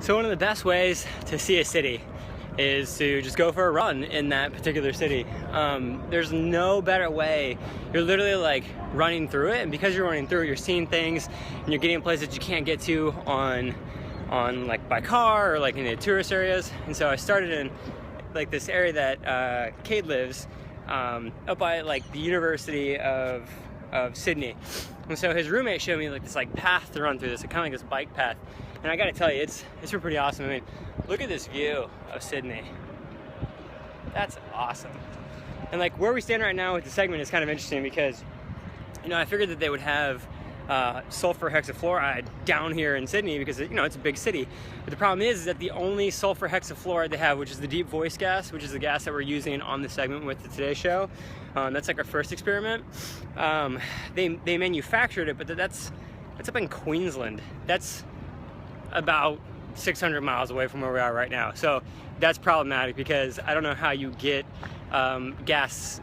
So one of the best ways to see a city is to just go for a run in that particular city. There's no better way. You're literally like running through it, and because you're running through it, you're seeing things and you're getting places you can't get to on like by car or like in the tourist areas. And so I started in like this area that Cade lives, up by like the University of Sydney. And so his roommate showed me like this like path to run through this, kind of like this bike path. And I gotta tell you, it's been pretty awesome. I mean, look at this view of Sydney. That's awesome. And like where we stand right now with the segment is kind of interesting because, you know, I figured that they would have sulfur hexafluoride down here in Sydney because, you know, it's a big city. But the problem is that the only sulfur hexafluoride they have, which is the deep voice gas, which is the gas that we're using on the segment with the Today Show, that's like our first experiment. They manufactured it, but that's up in Queensland. That's about 600 miles away from where we are right now. So that's problematic because I don't know how you get gas,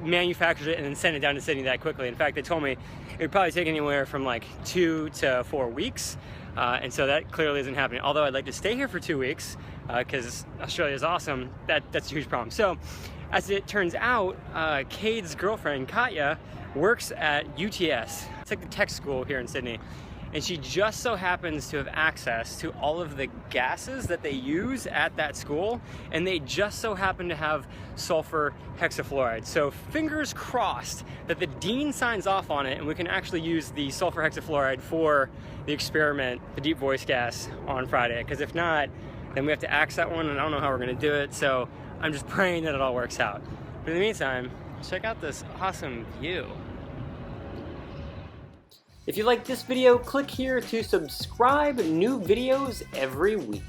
manufactured it and then send it down to Sydney that quickly. In fact, they told me it would probably take anywhere from like 2 to 4 weeks. And so that clearly isn't happening. Although I'd like to stay here for 2 weeks because Australia is awesome, that's a huge problem. So as it turns out, Cade's girlfriend, Katya, works at UTS. It's like the tech school here in Sydney. And she just so happens to have access to all of the gases that they use at that school, and they just so happen to have sulfur hexafluoride. So fingers crossed that the dean signs off on it and we can actually use the sulfur hexafluoride for the experiment, the deep voice gas, on Friday. Because if not, then we have to axe that one, and I don't know how we're gonna do it. So I'm just praying that it all works out. But in the meantime, check out this awesome view. If you like this video, click here to subscribe. New videos every week.